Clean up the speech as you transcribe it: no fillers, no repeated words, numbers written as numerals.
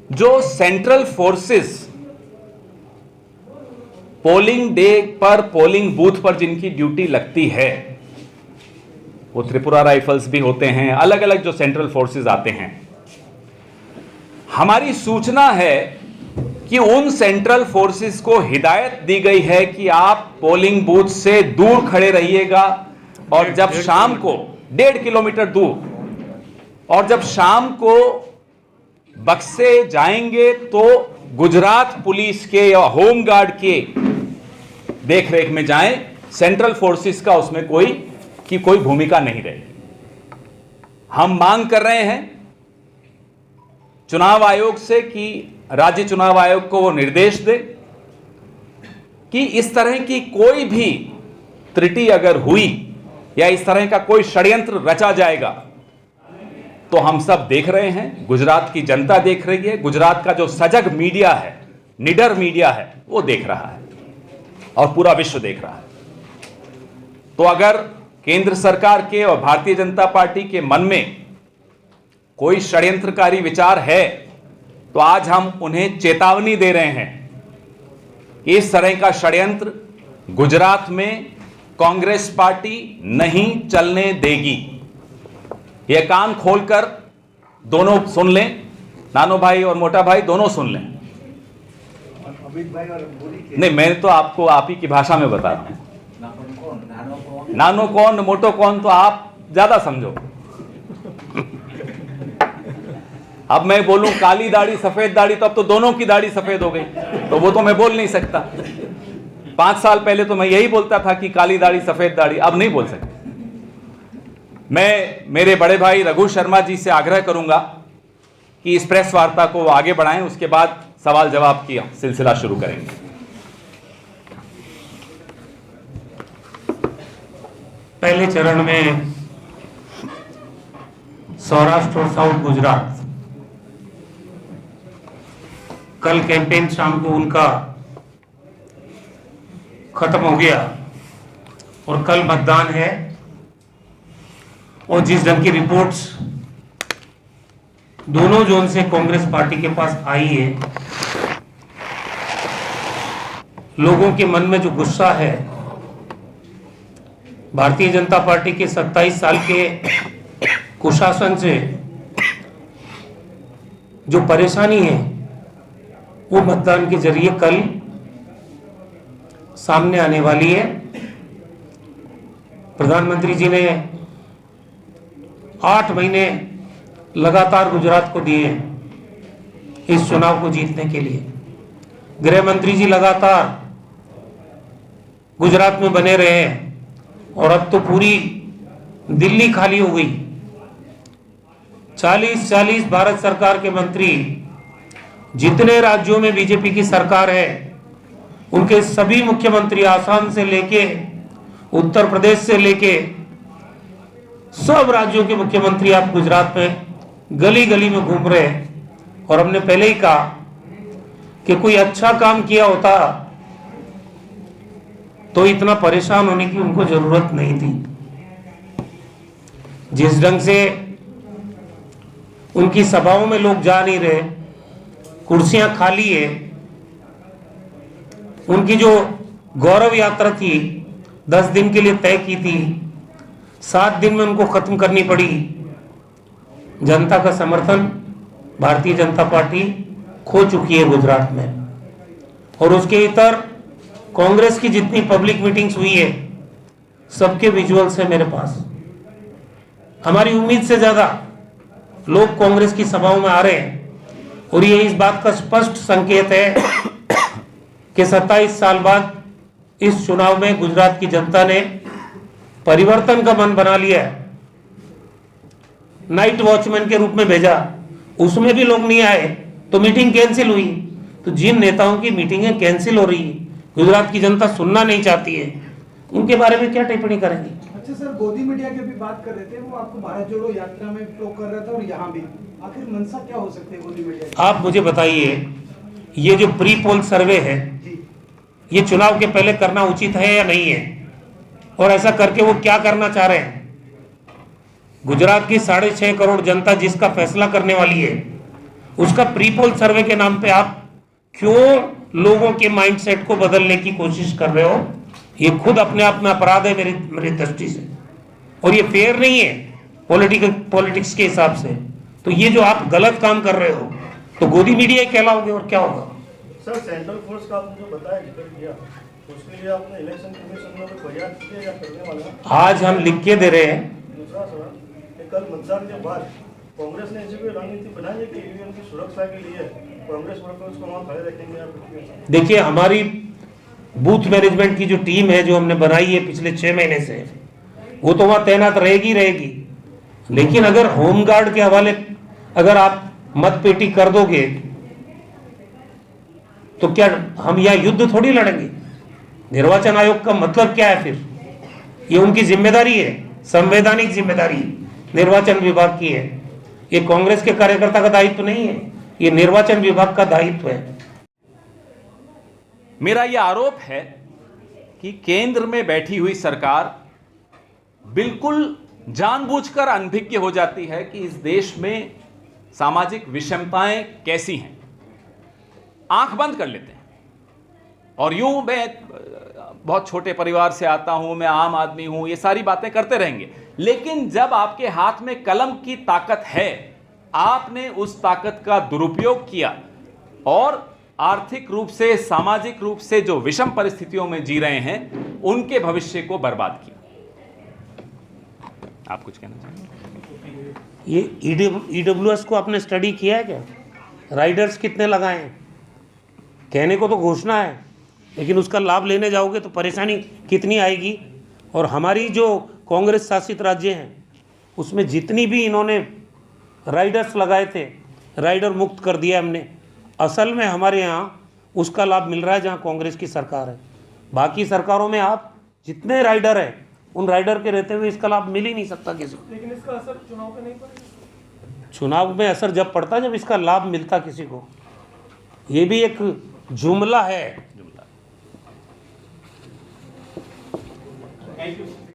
जो central forces polling day पर polling booth पर जिनकी ड्यूटी लगती है, वो त्रिपुरा राइफल्स भी होते हैं, अलग अलग जो सेंट्रल फोर्सेस आते हैं, हमारी सूचना है कि उन सेंट्रल फोर्सेस को हिदायत दी गई है कि आप पोलिंग बूथ से दूर खड़े रहिएगा, और जब शाम को 1.5 किलोमीटर दूर, और जब शाम को बक्से जाएंगे तो गुजरात पुलिस के या होम गार्ड के देखरेख में जाएं। सेंट्रल फोर्सेस का उसमें कोई भूमिका नहीं रहेगी। हम मांग कर रहे हैं चुनाव आयोग से कि राज्य चुनाव आयोग को वो निर्देश दे कि इस तरह की कोई भी त्रुटि अगर हुई या इस तरह का कोई षड्यंत्र रचा जाएगा तो हम सब देख रहे हैं, गुजरात की जनता देख रही है, गुजरात का जो सजग मीडिया है, निडर मीडिया है, वो देख रहा है और पूरा विश्व देख रहा है। तो अगर केंद्र सरकार के और भारतीय जनता पार्टी के मन में कोई षड्यंत्रकारी विचार है तो आज हम उन्हें चेतावनी दे रहे हैं कि इस तरह का षड्यंत्र गुजरात में कांग्रेस पार्टी नहीं चलने देगी। यह कान खोलकर दोनों सुन लें, नानो भाई और मोटा भाई दोनों सुन लें। नहीं, मैं तो आपको आप ही की भाषा में बता रहा हूं। नानो कौन मोटो कौन तो आप ज्यादा समझो। अब मैं बोलूं काली दाढ़ी सफेद दाढ़ी तो अब तो दोनों की दाढ़ी सफेद हो गई, तो वो तो मैं बोल नहीं सकता। 5 साल पहले तो मैं यही बोलता था कि काली दाढ़ी सफेद दाढ़ी, अब नहीं बोल सकता। मैं मेरे बड़े भाई रघु शर्मा जी से आग्रह करूंगा कि इस प्रेस वार्ता को आगे बढ़ाएं, उसके बाद सवाल जवाब की सिलसिला शुरू करेंगे। पहले चरण में सौराष्ट्र और साउथ गुजरात, कल कैंपेन शाम को उनका खत्म हो गया और कल मतदान है। और जिस ढंग की रिपोर्ट्स दोनों जोन से कांग्रेस पार्टी के पास आई है, लोगों के मन में जो गुस्सा है, भारतीय जनता पार्टी के 27 साल के कुशासन से जो परेशानी है, वो मतदान के जरिए कल सामने आने वाली है। प्रधानमंत्री जी ने 8 महीने लगातार गुजरात को दिए इस चुनाव को जीतने के लिए। गृह मंत्री जी लगातार गुजरात में बने रहे हैं और अब तो पूरी दिल्ली खाली हो गई। 40 भारत सरकार के मंत्री, जितने राज्यों में बीजेपी की सरकार है, उनके सभी मुख्यमंत्री, आसाम से लेके उत्तर प्रदेश से लेके सब राज्यों के मुख्यमंत्री आप गुजरात में गली गली में घूम रहे हैं। और हमने पहले ही कहा कि कोई अच्छा काम किया होता तो इतना परेशान होने की उनको जरूरत नहीं थी। जिस ढंग से उनकी सभाओं में लोग जा नहीं रहे, कुर्सियां खाली है, उनकी जो गौरव यात्रा थी 10 दिन के लिए तय की थी, 7 दिन में उनको खत्म करनी पड़ी। जनता का समर्थन भारतीय जनता पार्टी खो चुकी है गुजरात में। और उसके इतर कांग्रेस की जितनी पब्लिक मीटिंग्स हुई है, सबके विजुअल्स है मेरे पास। हमारी उम्मीद से ज्यादा लोग कांग्रेस की सभाओं में आ रहे हैं और ये इस बात का स्पष्ट संकेत है कि 27 साल बाद इस चुनाव में गुजरात की जनता ने परिवर्तन का मन बना लिया है। नाइट वॉचमैन के रूप में भेजा, उसमें भी लोग नहीं आए तो मीटिंग कैंसिल हुई। तो जिन नेताओं की मीटिंगें कैंसिल हो रही है, गुजरात की जनता सुनना नहीं चाहती है, उनके बारे में क्या टिप्पणी करेंगे? अच्छा सर, गोदी मीडिया की भी बात कर रहे थे, वो आपको भारत जोड़ो यात्रा में फ्लो कर रहा था और यहाँ भी, आखिर मंशा क्या हो सकती है गोदी मीडिया की? आप मुझे बताइए, ये जो प्री पोल सर्वे है, ये चुनाव के पहले करना उचित है या नहीं है? और ऐसा करके वो क्या करना चाह रहे हैं? गुजरात की 6.5 करोड़ जनता जिसका फैसला करने वाली है, उसका प्री पोल सर्वे के नाम पे आप क्यों लोगों के माइंडसेट को बदलने की कोशिश कर रहे हो? ये खुद अपने आप में अपराध है मेरी दृष्टि से, और ये फेयर नहीं है पॉलिटिक्स के हिसाब से। तो ये जो आप गलत काम कर रहे हो तो गोदी मीडिया ही कहलाओगे, और क्या होगा? सर, सेंट्रल फोर्स का आपने जो बताया जिक्र किया, उसके लिए आपने इलेक्शन कमीशन में फरियाद की है या करने वाला? आज हम लिख के दे रहे हैं। दूसरा सवाल, कल मतदान के बाद कांग्रेस ने ऐसी कोई रणनीति बनाई है कि ईवीएम की सुरक्षा के लिए कांग्रेस वर्कर्स को वहाँ खड़े रखेंगे या कुछ? देखिए, हमारी बूथ मैनेजमेंट की जो टीम है जो हमने बनाई है पिछले 6 महीने से, वो तो वहाँ तैनात रहेगी। लेकिन अगर होमगार्ड के हवाले अगर आप मत पेटी कर दोगे तो क्या हम यहाँ युद्ध थोड़ी लड़ेंगे? निर्वाचन आयोग का मतलब क्या है फिर? ये उनकी जिम्मेदारी है, संवैधानिक जिम्मेदारी निर्वाचन विभाग की है। ये कांग्रेस के कार्यकर्ता का दायित्व नहीं है, ये निर्वाचन विभाग का दायित्व है। मेरा यह आरोप है कि केंद्र में बैठी हुई सरकार बिल्कुल जानबूझकर अनभिज्ञ हो जाती है कि इस देश में सामाजिक विषमताएं कैसी हैं, आंख बंद कर लेते हैं। और यूं मैं बहुत छोटे परिवार से आता हूं, मैं आम आदमी हूं, ये सारी बातें करते रहेंगे। लेकिन जब आपके हाथ में कलम की ताकत है, आपने उस ताकत का दुरुपयोग किया और आर्थिक रूप से, सामाजिक रूप से जो विषम परिस्थितियों में जी रहे हैं, उनके भविष्य को बर्बाद किया। आप कुछ कहना चाहेंगे? ये ईडब्ल्यूएस को आपने स्टडी किया है क्या? राइडर्स कितने लगाए हैं? कहने को तो घोषणा है, लेकिन उसका लाभ लेने जाओगे तो परेशानी कितनी आएगी। और हमारी जो कांग्रेस शासित राज्य हैं उसमें जितनी भी इन्होंने राइडर्स लगाए थे, राइडर मुक्त कर दिया हमने। असल में हमारे यहाँ उसका लाभ मिल रहा है जहाँ कांग्रेस की सरकार है। बाकी सरकारों में आप जितने राइडर हैं, उन राइडर के रहते हुए इसका लाभ मिल ही नहीं सकता किसी को। लेकिन इसका असर चुनाव पे नहीं पड़ेगा? चुनाव में असर जब पड़ता है जब इसका लाभ मिलता किसी को। ये भी एक जुमला है। Thank you.